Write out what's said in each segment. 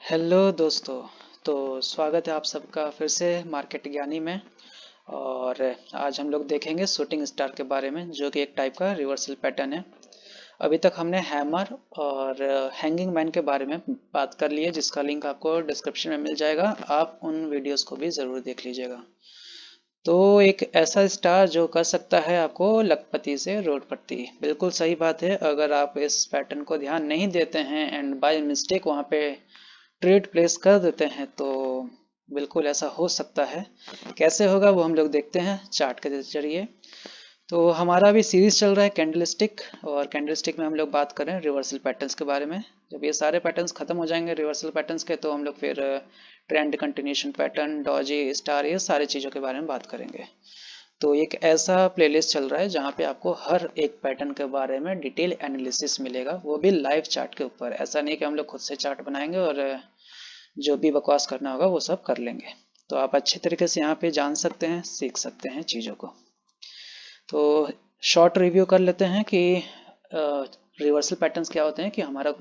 Hello दोस्तों। तो स्वागत है आप सबका फिर से मार्केट ज्ञानी में। और आज हम लोग देखेंगे शूटिंग स्टार के बारे में, जो कि एक टाइप का रिवर्सल पैटर्न है। अभी तक हमने हैमर और हैंगिंग मैन के बारे में बात कर ली है, जिसका लिंक आपको डिस्क्रिप्शन में मिल जाएगा। आप उन वीडियोस को भी ज़रूर देख लीजिएगा। तो एक ऐसा स्टार जो कर सकता है आपको लखपति से रोडपति। बिल्कुल सही बात है। अगर आप इस पैटर्न को ध्यान नहीं देते हैं एंड बाय मिस्टेक वहाँ पे ट्रेड प्लेस कर देते हैं, तो बिल्कुल ऐसा हो सकता है। कैसे होगा वो हम लोग देखते हैं चार्ट के जरिए। तो हमारा भी सीरीज चल रहा है कैंडलस्टिक, और कैंडलस्टिक में हम लोग बात कर रहे हैं रिवर्सल पैटर्न्स के बारे में। जब ये सारे पैटर्न्स खत्म हो जाएंगे रिवर्सल पैटर्न्स के, तो हम लोग फिर trend continuation pattern, Doge, star, ये सारी चीज़ों के बारे में बात करेंगे। तो एक ऐसा प्लेलिस्ट चल रहा है जहाँ पे आपको हर एक पैटर्न के बारे में डिटेल एनालिसिस मिलेगा, वो भी लाइव चार्ट के ऊपर। ऐसा नहीं कि हम लोग खुद से चार्ट बनाएंगे और जो भी बकवास करना होगा वो सब कर लेंगे। तो आप अच्छे तरीके से यहाँ पे जान सकते हैं, सीख सकते हैं चीज़ों को। तो शॉर्ट रिव्यू कर लेते हैं कि रिवर्सल पैटर्न्स क्या होते हैं। कि हमारा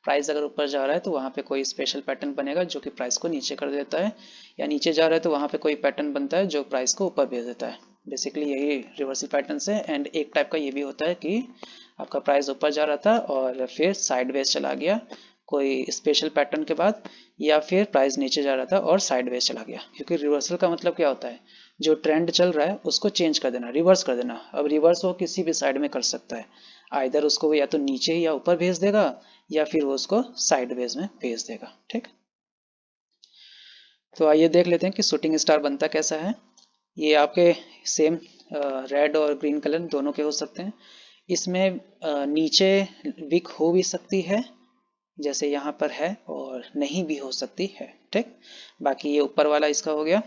प्राइस अगर ऊपर जा रहा है तो वहाँ पे कोई स्पेशल पैटर्न बनेगा जो कि प्राइस को नीचे कर देता है, या नीचे जा रहा है तो वहाँ पे कोई पैटर्न बनता है जो प्राइस को ऊपर भेज देता है। बेसिकली यही रिवर्सल पैटर्न है। एंड एक टाइप का ये भी होता है कि आपका प्राइस ऊपर जा रहा था और फिर साइडवेज चला गया कोई स्पेशल पैटर्न के बाद, या फिर प्राइस नीचे जा रहा था और साइडवेज चला गया। क्योंकि रिवर्सल का मतलब क्या होता है, जो ट्रेंड चल रहा है उसको चेंज कर देना, रिवर्स कर देना। अब रिवर्स वो किसी भी साइड में कर सकता है, आइदर उसको या तो नीचे या ऊपर भेज देगा, या फिर वो उसको साइडवेज में भेज देगा। ठीक। तो आइए देख लेते हैं कि शूटिंग स्टार बनता कैसा है। ये आपके सेम रेड और ग्रीन कलर दोनों के हो सकते हैं। इसमें नीचे विक हो भी सकती है जैसे यहाँ पर है, और नहीं भी हो सकती है। ठीक। बाकी ये ऊपर वाला इसका हो गया।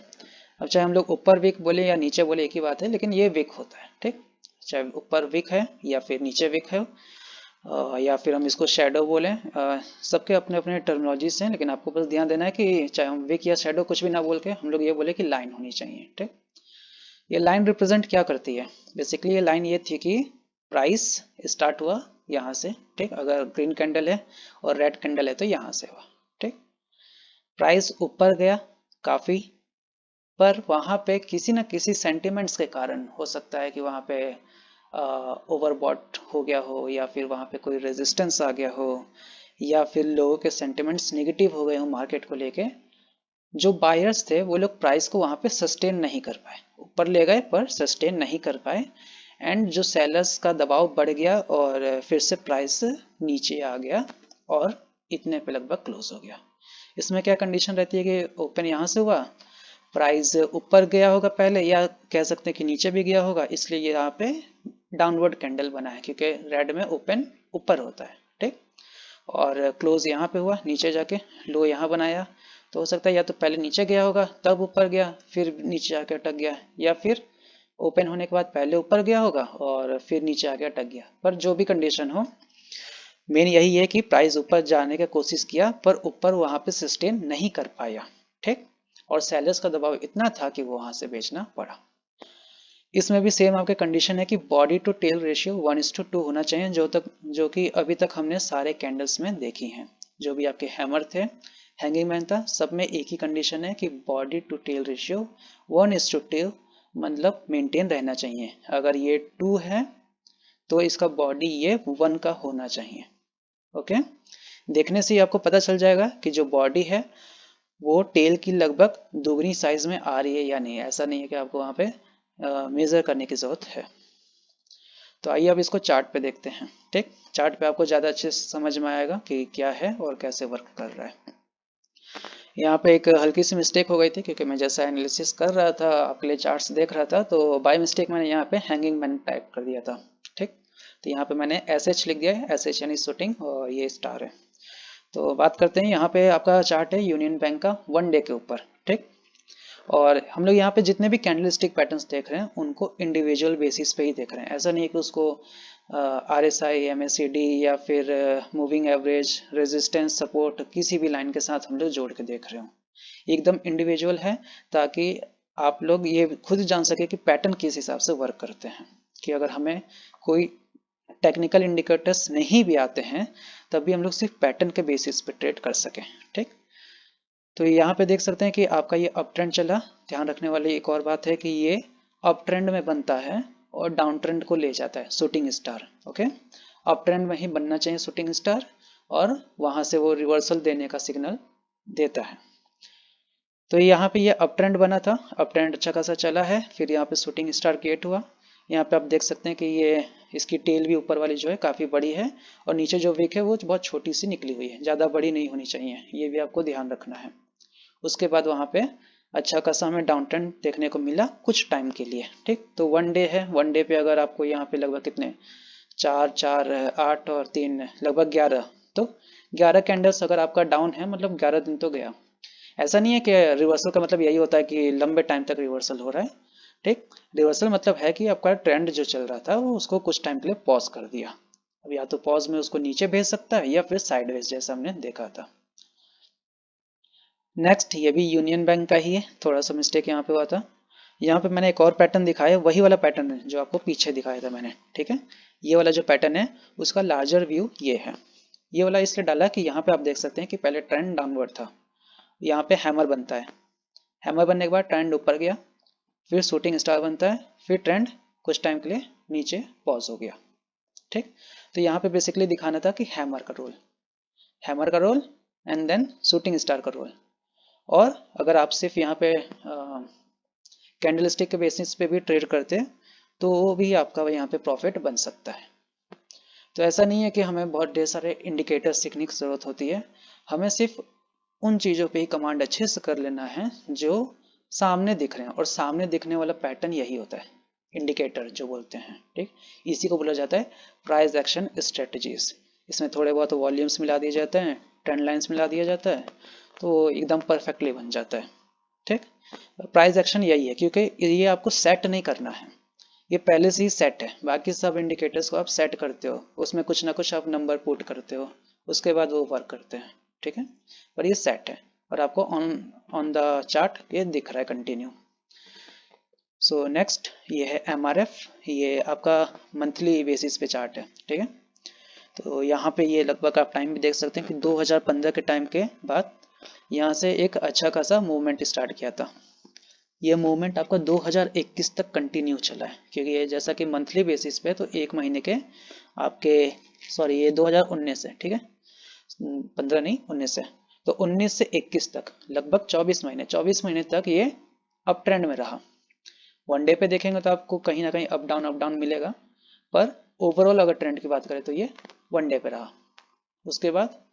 अब चाहे हम लोग ऊपर विक बोले या नीचे बोले एक ही बात है, लेकिन ये विक होता है। ठीक। चाहे ऊपर विक है या फिर नीचे विक है, या फिर हम इसको शेडो बोलें। सबके अपने अपने टर्मिनोलॉजीज हैं, लेकिन आपको बस ध्यान देना है कि चाहे हम विक या शेडो कुछ भी ना बोल के हम लोग ये बोले कि लाइन होनी चाहिए। ठीक। ये लाइन रिप्रेजेंट क्या करती है? बेसिकली ये लाइन ये थी कि प्राइस स्टार्ट हुआ यहाँ से। ठीक। अगर ग्रीन कैंडल है और रेड कैंडल है तो यहाँ से हुआ। ठीक। प्राइस ऊपर गया काफ़ी, पर वहाँ पे किसी न किसी सेंटिमेंट्स के कारण हो सकता है कि वहाँ पे ओवरबॉट हो गया हो, या फिर वहाँ पे कोई रेजिस्टेंस आ गया हो, या फिर लोगों के सेंटिमेंट्स नेगेटिव हो गए हो मार्केट को लेके। जो बायर्स थे वो लोग प्राइस को वहाँ पे सस्टेन नहीं कर पाए, ऊपर ले गए पर सस्टेन नहीं कर पाए। एंड जो सेलर्स का दबाव बढ़ गया और फिर से प्राइस नीचे आ गया और इतने पे लगभग क्लोज हो गया। इसमें क्या कंडीशन रहती है कि ओपन यहाँ से हुआ, प्राइस ऊपर गया होगा पहले, या कह सकते हैं कि नीचे भी गया होगा, इसलिए ये यहाँ पे डाउनवर्ड कैंडल बना है, क्योंकि रेड में ओपन ऊपर होता है। ठीक। और क्लोज यहाँ पे हुआ, नीचे जाके लो यहाँ बनाया, तो हो सकता है या तो पहले नीचे गया होगा तब ऊपर गया, फिर नीचे आके अटक गया, या फिर ओपन होने के बाद पहले ऊपर गया होगा और फिर नीचे आके अटक गया। पर जो भी कंडीशन हो, मेन यही है कि प्राइस ऊपर जाने की कोशिश किया पर ऊपर वहां पे सस्टेन नहीं कर पाया। ठीक। और सेलर्स का दबाव इतना था कि वो वहां से बेचना पड़ा। इसमें भी सेम आपके कंडीशन है कि बॉडी टू टेल रेशियो 1:2 होना चाहिए, जो कि अभी तक हमने सारे कैंडल्स में देखी हैं। जो भी आपके हैमर थे, हैंगिंग मैन था, सब में एक ही कंडीशन है कि बॉडी टू टेल रेशियो 1:2 मतलब मेंटेन रहना चाहिए। अगर ये 2 है तो इसका बॉडी ये 1 का होना चाहिए। ओके। देखने से ही आपको पता चल जाएगा कि जो बॉडी है वो टेल की लगभग दोगुनी साइज में आ रही है या नहीं। ऐसा नहीं है कि आपको वहां पे मेजर करने की जरूरत है। तो आइए अब इसको चार्ट पे देखते हैं। ठीक। चार्ट पे आपको ज़्यादा अच्छे से समझ में आएगा कि क्या है और कैसे वर्क कर रहा है। यहाँ पे एक हल्की सी मिस्टेक हो गई थी, क्योंकि मैं जैसा एनालिसिस कर रहा था आपके लिए चार्ट्स देख रहा था, तो बाय मिस्टेक मैंने यहाँ पे हैंगिंग मैन टाइप कर दिया था। ठीक। तो यहाँ पे मैंने एस एच लिख दिया है, एस एच यानी शूटिंग, और ये स्टार है। तो बात करते हैं, यहाँ पे आपका चार्ट है यूनियन बैंक का 1 डे के ऊपर। ठीक। और हम लोग यहाँ पे जितने भी कैंडल स्टिक पैटर्न्स देख रहे हैं उनको इंडिविजुअल बेसिस पे ही देख रहे हैं। ऐसा नहीं है कि उसको R S I, M S C D, या फिर मूविंग एवरेज, रेजिस्टेंस, सपोर्ट किसी भी लाइन के साथ हम लोग जोड़ के देख रहे हो। एकदम इंडिविजुअल है, ताकि आप लोग ये खुद जान सके कि पैटर्न किस हिसाब से वर्क करते हैं। कि अगर हमें कोई टेक्निकल इंडिकेटर्स नहीं भी आते हैं तब भी हम लोग सिर्फ पैटर्न के बेसिस पे ट्रेड कर सकें। ठीक। तो यहाँ पे देख सकते हैं कि आपका ये अप ट्रेंड चला। ध्यान रखने वाली एक और बात है कि ये अप ट्रेंड में बनता है और डाउन ट्रेंड को ले जाता है shooting star. Okay, up trend में ही बनना चाहिए शूटिंग स्टार, और वहां से वो रिवर्सल देने का सिग्नल देता है। तो यहाँ पे ये अप ट्रेंड बना था, अप ट्रेंड अच्छा खासा चला है, फिर यहाँ पे शूटिंग स्टार क्रिएट हुआ। यहाँ पे आप देख सकते हैं कि ये इसकी टेल भी ऊपर वाली जो है काफ़ी बड़ी है, और नीचे जो विक है वो बहुत छोटी सी निकली हुई है, ज़्यादा बड़ी नहीं होनी चाहिए, ये भी आपको ध्यान रखना है। उसके बाद वहाँ पे अच्छा खासा हमें डाउन ट्रेंड देखने को मिला कुछ टाइम के लिए। ठीक, तो वन डे है, वन डे पे अगर आपको यहाँ पे लगभग कितने, चार चार 8 और 3 लगभग 11, तो 11 कैंडल्स अगर आपका डाउन है मतलब 11 दिन तो गया। ऐसा नहीं है कि रिवर्सल का मतलब यही होता है कि लंबे टाइम तक रिवर्सल हो रहा है। ठीक, रिवर्सल मतलब है कि आपका ट्रेंड जो चल रहा था वो उसको कुछ टाइम के लिए पॉज कर दिया। अब या तो पॉज में उसको नीचे भेज सकता है या फिर साइडवेज जैसा हमने देखा था। नेक्स्ट ये भी यूनियन बैंक का ही है, थोड़ा सा मिस्टेक यहाँ पे हुआ था। यहाँ पे मैंने एक और पैटर्न दिखाया, वही वाला पैटर्न है जो आपको पीछे दिखाया था मैंने। ठीक है, ये वाला जो पैटर्न है उसका लार्जर व्यू ये है। ये वाला इसलिए डाला कि यहाँ पे आप देख सकते हैं कि पहले ट्रेंड डाउनवर्ड था, यहाँ पे हैमर बनता है, हैमर बनने के बाद ट्रेंड ऊपर गया, फिर शूटिंग स्टार बनता है, फिर ट्रेंड कुछ टाइम के लिए नीचे पॉज हो गया। ठीक, तो यहाँ पे बेसिकली दिखाना था कि हैमर का रोल, हैमर का role and then shooting star का रोल। और अगर आप सिर्फ यहाँ पे कैंडल स्टिक के बेसिस पे भी ट्रेड करते तो वो भी आपका यहाँ पे प्रॉफिट बन सकता है। तो ऐसा नहीं है कि हमें बहुत ढेर सारे इंडिकेटर्स सीखने की ज़रूरत होती है, हमें सिर्फ उन चीज़ों पे ही कमांड अच्छे से कर लेना है जो सामने दिख रहे हैं, और सामने दिखने वाला पैटर्न यही होता है, इंडिकेटर जो बोलते हैं। ठीक, इसी को बोला जाता है प्राइस एक्शन स्ट्रेटजीज। इसमें थोड़े बहुत वॉल्यूम्स मिला दिए जाते हैं, ट्रेंड लाइंस मिला दिया जाता है, तो एकदम परफेक्टली बन जाता है। ठीक, प्राइस एक्शन यही है, क्योंकि ये आपको सेट नहीं करना है, ये पहले से ही सेट है। बाकी सब इंडिकेटर्स को आप सेट करते हो, उसमें कुछ ना कुछ आप नंबर पुट करते हो, उसके बाद वो वर्क करते हैं। ठीक है, पर ये सेट है और आपको ऑन ऑन द चार्ट ये दिख रहा है कंटिन्यू। सो नेक्स्ट ये है एमआरएफ, ये आपका मंथली बेसिस पे चार्ट है। ठीक है, तो यहाँ पे ये लगभग आप टाइम भी देख सकते हैं कि 2015 के टाइम के बाद यहाँ से एक अच्छा खासा मूवमेंट स्टार्ट किया था। ये मूवमेंट आपका 2021 तक कंटिन्यू चला है, क्योंकि ये जैसा कि मंथली बेसिस पे तो एक महीने के आपके, सॉरी ये 2019 है। ठीक है, 15 नहीं 19 है, तो 19 से 21 तक लगभग 24 महीने, 24 महीने तक ये अप ट्रेंड में रहा। वन डे पे देखेंगे तो आपको कहीं ना कहीं अप डाउन मिलेगा, पर ओवरऑल अगर ट्रेंड की बात करें तो ये वन डे पे रहा। उसके बाद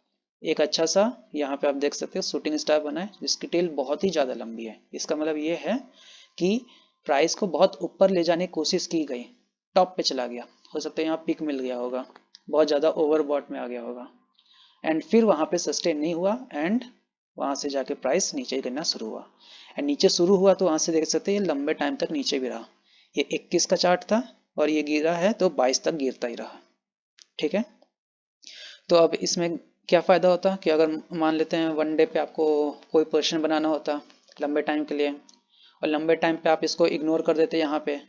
एक अच्छा सा यहाँ पे आप देख सकते हो शूटिंग स्टार बना है, जिसकी टेल बहुत ही ज़्यादा लंबी है। इसका मतलब ये है कि प्राइस को बहुत ऊपर ले जाने की कोशिश की गई, टॉप पे चला गया, हो सकता है यहाँ पिक मिल गया होगा, बहुत ज़्यादा ओवरबॉट में आ गया होगा, एंड फिर वहाँ पे सस्टेन नहीं हुआ, एंड वहाँ से जाके प्राइस नीचे गिरना शुरू हुआ। एंड नीचे शुरू हुआ तो वहाँ से देख सकते हैं ये लंबे टाइम तक नीचे भी रहा। ये 21 का चार्ट था और ये गिरा है तो 22 तक गिरता ही रहा। ठीक है, तो अब इसमें क्या फ़ायदा होता कि अगर मान लेते हैं वन डे पे आपको कोई पोजीशन बनाना होता लंबे टाइम के लिए, और लंबे टाइम पे आप इसको इग्नोर कर देते यहाँ पे,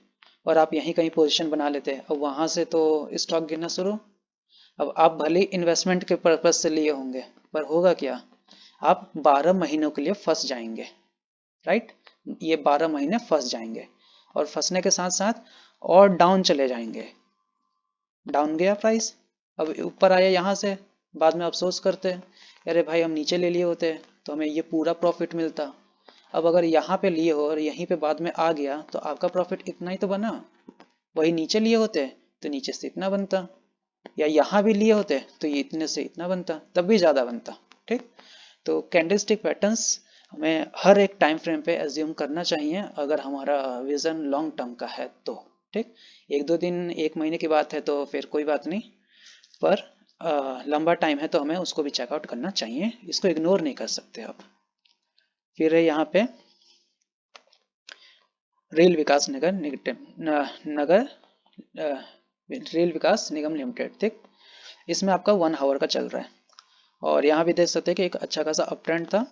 और आप यहीं कहीं पोजीशन बना लेते, अब वहाँ से तो स्टॉक गिरना शुरू। अब आप भले इन्वेस्टमेंट के पर्पज से लिए होंगे, पर होगा क्या, आप 12 महीनों के लिए फंस जाएंगे। राइट, ये 12 महीने फंस जाएंगे, और फंसने के साथ साथ और डाउन चले जाएंगे। डाउन गया प्राइस, अब ऊपर आया यहाँ से, बाद में अफसोस करते हैं अरे भाई हम नीचे ले लिए होते तो हमें ये पूरा प्रॉफिट मिलता। अब अगर यहाँ पे लिए हो और यहीं पे बाद में आ गया तो आपका प्रॉफिट इतना ही तो बना, वही नीचे लिए होते तो नीचे से इतना बनता, या यहाँ भी लिए होते तो ये इतने से इतना बनता, तब भी ज़्यादा बनता। ठीक, तो कैंडलस्टिक पैटर्न्स हमें हर एक टाइम फ्रेम पे एज्यूम करना चाहिए अगर हमारा विजन लॉन्ग टर्म का है तो। ठीक, एक दो दिन एक महीने की बात है तो फिर कोई बात नहीं, पर लंबा टाइम है तो हमें उसको भी चेकआउट करना चाहिए, इसको इग्नोर नहीं कर सकते आप। फिर है यहाँ पे रेल विकास नगर नगर रेल विकास निगम लिमिटेड। ठीक, इसमें आपका 1 आवर का चल रहा है, और यहाँ भी देख सकते हैं कि एक अच्छा खासा अप ट्रेंड था,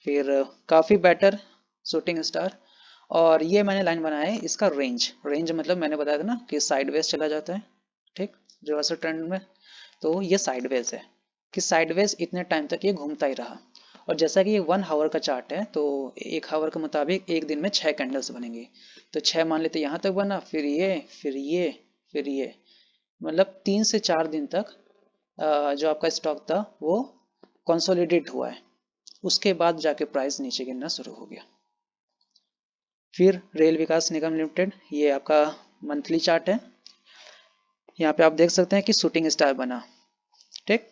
फिर काफ़ी बेटर शूटिंग स्टार, और ये मैंने लाइन बनाया है इसका रेंज, रेंज मतलब मैंने बताया था ना कि साइडवेज चला जाता है। ठीक, रिवर्सल ट्रेंड में, तो ये साइडवेज है कि साइडवेज इतने टाइम तक ये घूमता ही रहा, और जैसा कि ये 1 आवर का चार्ट है तो 1 आवर के मुताबिक एक दिन में 6 कैंडल्स बनेंगी। तो 6 मान लेते यहाँ तक बना, फिर ये, फिर ये, फिर ये, मतलब 3 से 4 दिन तक जो आपका स्टॉक था वो कंसोलिडेट हुआ है। उसके बाद जाके प्राइस नीचे गिरना शुरू हो गया। फिर रेल विकास निगम लिमिटेड, ये आपका मंथली चार्ट है। यहाँ पे आप देख सकते हैं कि शूटिंग स्टार बना। ठीक,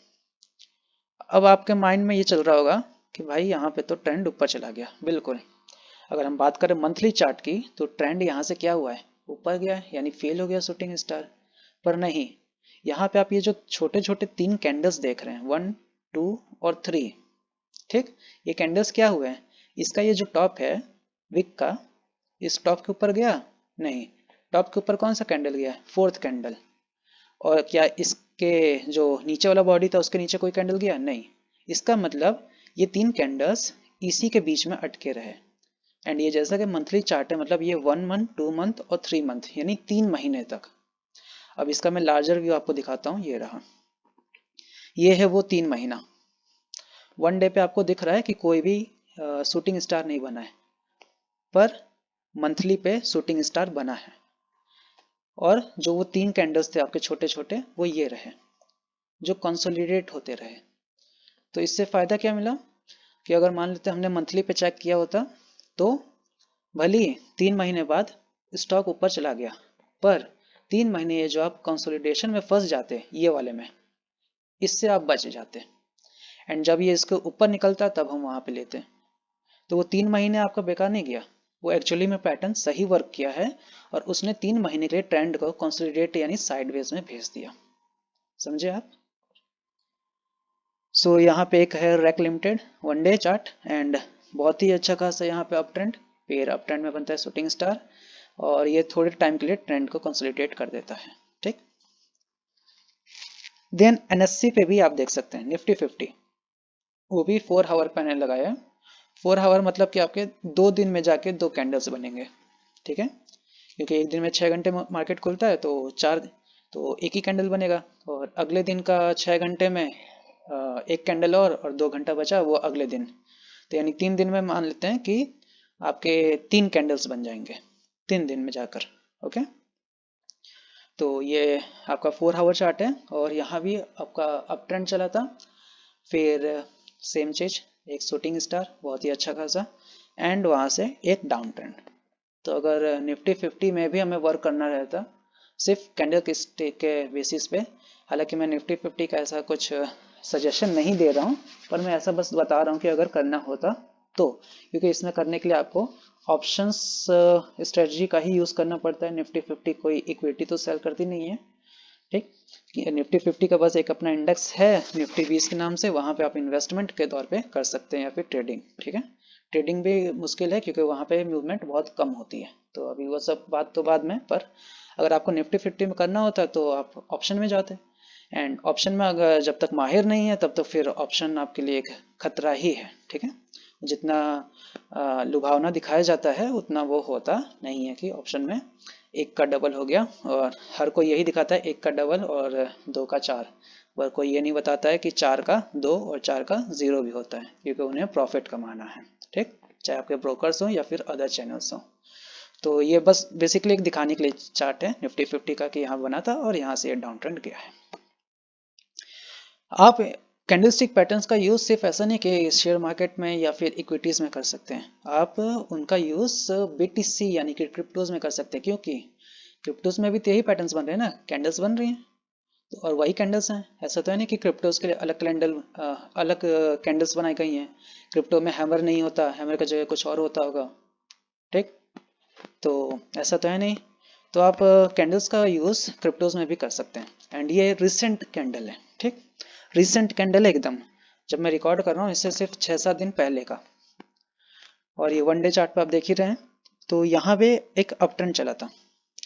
अब आपके माइंड में ये चल रहा होगा कि भाई यहाँ पे तो ट्रेंड ऊपर चला गया। बिल्कुल, अगर हम बात करें मंथली चार्ट की तो ट्रेंड यहाँ से क्या हुआ है, ऊपर गया है, यानी फेल हो गया शूटिंग स्टार। पर नहीं, यहाँ पे आप ये जो छोटे छोटे 3 कैंडल्स देख रहे हैं, 1, 2 और 3, ठीक, ये कैंडल्स क्या हुए हैं, इसका ये जो टॉप है विक का, इस टॉप के ऊपर गया नहीं, टॉप के ऊपर कौन सा कैंडल गया, 4th कैंडल। और क्या इसके जो नीचे वाला बॉडी था उसके नीचे कोई कैंडल गया, नहीं। इसका मतलब ये 3 कैंडल्स इसी के बीच में अटके रहे। एंड ये जैसा कि मंथली चार्ट है, मतलब ये 1 मंथ, 2 मंथ और 3 मंथ, यानी 3 महीने तक। अब इसका मैं लार्जर व्यू आपको दिखाता हूँ, ये रहा, ये है वो 3 महीना। 1 डे पे आपको दिख रहा है कि कोई भी शूटिंग स्टार नहीं बना है, पर मंथली पे शूटिंग स्टार बना है। और जो वो 3 कैंडल्स थे आपके छोटे छोटे, वो ये रहे जो कंसोलिडेट होते रहे। तो इससे फायदा क्या मिला कि अगर मान लेते हमने मंथली पे चेक किया होता तो भले ही 3 महीने बाद स्टॉक ऊपर चला गया, पर 3 महीने ये जो आप कंसोलिडेशन में फंस जाते, ये वाले में, इससे आप बच जाते। एंड जब ये इसके ऊपर निकलता तब हम वहां पे लेते। तो वो 3 महीने आपका बेकार नहीं गया, वो एक्चुअली में पैटर्न सही वर्क किया है और उसने 3 महीने के लिए ट्रेंड को कंसोलिडेट यानी साइडवेज में भेज दिया। समझे आप? सो यहाँ पे एक है rack limited 1 day chart, and बहुत ही अच्छा खासा यहाँ पे अप ट्रेंड, फिर अप ट्रेंड में बनता है शूटिंग स्टार, और ये थोड़े टाइम के लिए ट्रेंड को कंसोलिडेट कर देता है। ठीक, देन एनएससी पे भी आप देख सकते हैं निफ्टी 50, वो भी 4 आवर पैनल लगाया है। 4 आवर मतलब कि आपके 2 दिन में जाके 2 कैंडल्स बनेंगे। ठीक है, क्योंकि एक दिन में 6 घंटे मार्केट खुलता है तो 4, तो एक ही कैंडल बनेगा, और अगले दिन का 6 घंटे में एक कैंडल और 2 घंटा बचा वो अगले दिन, तो यानी 3 दिन में मान लेते हैं कि आपके 3 कैंडल्स बन जाएंगे 3 दिन में जाकर। ओके, तो ये आपका 4 आवर चार्ट है, और यहाँ भी आपका अप ट्रेंड चला था, फिर सेम चीज, एक शूटिंग स्टार बहुत ही अच्छा खासा, एंड वहाँ से एक डाउन ट्रेंड। तो अगर निफ्टी 50 में भी हमें वर्क करना रहता सिर्फ कैंडल के स्टिक के बेसिस पे, हालांकि मैं निफ्टी 50 का ऐसा कुछ सजेशन नहीं दे रहा हूँ, पर मैं ऐसा बस बता रहा हूँ कि अगर करना होता तो, क्योंकि इसमें करने के लिए आपको ऑप्शंस स्ट्रेटजी का ही यूज़ करना पड़ता है। निफ्टी 50 कोई इक्विटी तो सेल करती नहीं है। ठीक, निफ्टी 50 का बस एक अपना इंडेक्स है निफ्टी 20 के नाम से, वहाँ पे आप इन्वेस्टमेंट के तौर पे कर सकते हैं या फिर ट्रेडिंग। ठीक है, ट्रेडिंग भी मुश्किल है क्योंकि वहाँ पे मूवमेंट बहुत कम होती है, तो अभी वो सब बात तो बाद में। पर अगर आपको निफ्टी 50 में करना होता तो आप ऑप्शन में जाते, एंड ऑप्शन में अगर जब तक माहिर नहीं है तब तक फिर ऑप्शन आपके लिए एक खतरा ही है। ठीक है, जितना लुभावना दिखाया जाता है उतना वो होता नहीं है कि ऑप्शन में 1 का डबल हो गया, और हर कोई यही दिखाता है 1 का डबल और 2 का 4, पर कोई ये नहीं बताता है कि 4 का 2 और 4 का 0 भी होता है, क्योंकि उन्हें प्रॉफिट कमाना है। ठीक, चाहे आपके ब्रोकर्स हो या फिर अदर चैनल्स हो। तो ये बस बेसिकली एक दिखाने के लिए चार्ट है निफ्टी 50 का कि यहाँ बना था और यहाँ से डाउन ट्रेंड गया है। आप कैंडलस्टिक पैटर्न्स का यूज़ सिर्फ ऐसा नहीं कि शेयर मार्केट में या फिर इक्विटीज़ में कर सकते हैं, आप उनका यूज़ बीटीसी यानी कि क्रिप्टोज में कर सकते हैं, क्योंकि क्रिप्टोज में भी तो यही पैटर्न्स बन रहे हैं ना, कैंडल्स बन रही हैं तो, और वही कैंडल्स हैं। ऐसा तो है नहीं कि क्रिप्टोज के लिए अलग कैंडल अलग कैंडल्स बनाई गई हैं। क्रिप्टो में हैमर नहीं होता, हैमर का जगह कुछ और होता होगा। ठीक, तो ऐसा तो है नहीं, तो आप कैंडल्स का यूज़ क्रिप्टोज में भी कर सकते हैं। एंड ये रिसेंट कैंडल है। ठीक, रिसेंट कैंडल है एकदम, जब मैं रिकॉर्ड कर रहा हूँ इससे सिर्फ 6-7 दिन पहले का, और ये 1 डे चार्ट पे आप देख ही रहे हैं। तो यहाँ पे एक अप ट्रेंड चला था,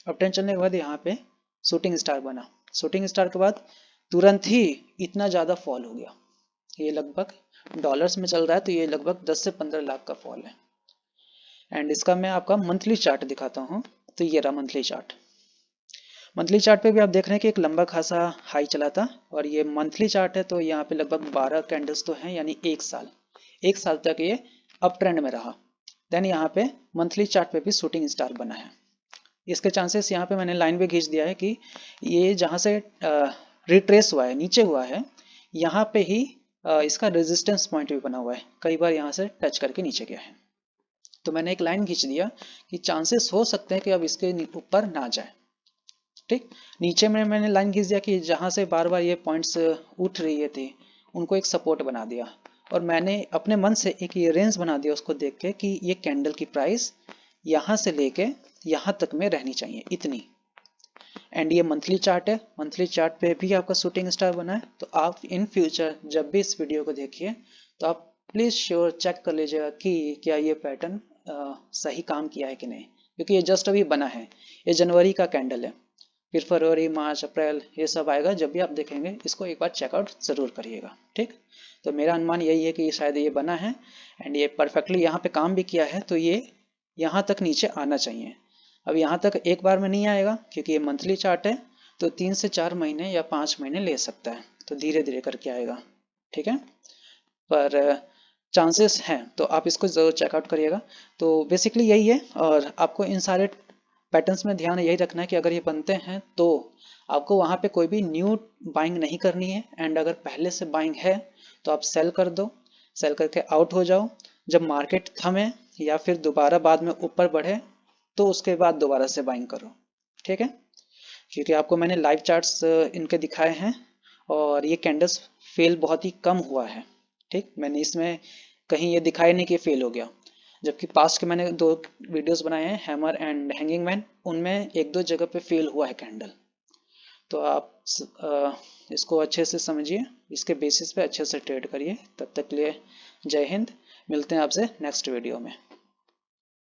अप ट्रेंड चलने के बाद यहाँ पे शूटिंग स्टार बना, शूटिंग स्टार के बाद तुरंत ही इतना ज़्यादा फॉल हो गया, ये लगभग डॉलर्स में चल रहा है तो ये लगभग 10 से 15 लाख का फॉल है। एंड इसका मैं आपका मंथली चार्ट दिखाता हूँ, तो ये रहा मंथली चार्ट। मंथली चार्ट पे भी आप देख रहे हैं कि एक लंबा खासा हाई चला था, और ये मंथली चार्ट है तो यहाँ पे लगभग 12 कैंडल्स तो हैं, यानी 1 साल, 1 साल तक ये अप ट्रेंड में रहा। देन यहाँ पे मंथली चार्ट पे भी शूटिंग स्टार बना है। इसके चांसेस यहाँ पे मैंने लाइन पे खींच दिया है कि ये जहाँ से रिट्रेस हुआ है, नीचे हुआ है, यहाँ पे ही इसका रेजिस्टेंस पॉइंट भी बना हुआ है, कई बार यहाँ से टच करके नीचे गया है। तो मैंने एक लाइन खींच दिया कि चांसेस हो सकते हैं कि अब इसके ऊपर ना जाए। ठीक, नीचे में मैंने लाइन खींच दिया कि जहाँ से बार बार ये पॉइंट्स उठ रही थी उनको एक सपोर्ट बना दिया, और मैंने अपने मन से एक ये रेंज बना दिया उसको देख के कि ये कैंडल की प्राइस यहाँ से लेके यहाँ तक में रहनी चाहिए इतनी। एंड ये मंथली चार्ट है, मंथली चार्ट पे भी आपका शूटिंग स्टार बना है। तो आप इन फ्यूचर जब भी इस वीडियो को देखिए तो आप प्लीज श्योर चेक कर लीजिएगा कि क्या ये पैटर्न सही काम किया है कि नहीं, क्योंकि ये जस्ट अभी बना है, ये जनवरी का कैंडल है, फिर फरवरी मार्च अप्रैल ये सब आएगा। जब भी आप देखेंगे इसको एक बार चेकआउट जरूर करिएगा। ठीक, तो मेरा अनुमान यही है कि शायद ये बना है एंड ये परफेक्टली यहाँ पे काम भी किया है, तो ये यहाँ तक नीचे आना चाहिए। अब यहाँ तक एक बार में नहीं आएगा क्योंकि ये मंथली चार्ट है, तो 3 से 4 महीने या 5 महीने ले सकता है, तो धीरे धीरे करके आएगा। ठीक है, पर चांसेस हैं तो आप इसको ज़रूर चेकआउट करिएगा। तो बेसिकली यही है, और आपको इन सारे पैटर्न्स में ध्यान यही रखना है कि अगर ये बनते हैं तो आपको वहाँ पे कोई भी न्यू बाइंग नहीं करनी है, एंड अगर पहले से बाइंग है तो आप सेल कर दो, सेल करके आउट हो जाओ। जब मार्केट थमे या फिर दोबारा बाद में ऊपर बढ़े तो उसके बाद दोबारा से बाइंग करो। ठीक है, क्योंकि आपको मैंने लाइव चार्ट्स इनके दिखाए हैं और ये कैंडल्स फेल बहुत ही कम हुआ है। ठीक, मैंने इसमें कहीं ये दिखाया नहीं कि फेल हो गया, जबकि पास्ट के मैंने 2 वीडियोस बनाए हैं हैमर एंड हैंगिंग मैन, उनमें 1-2 जगह पे फेल हुआ है कैंडल। तो आप इसको अच्छे से समझिए, इसके बेसिस पे अच्छे से ट्रेड करिए। तब तक के लिए जय हिंद, मिलते हैं आपसे नेक्स्ट वीडियो में।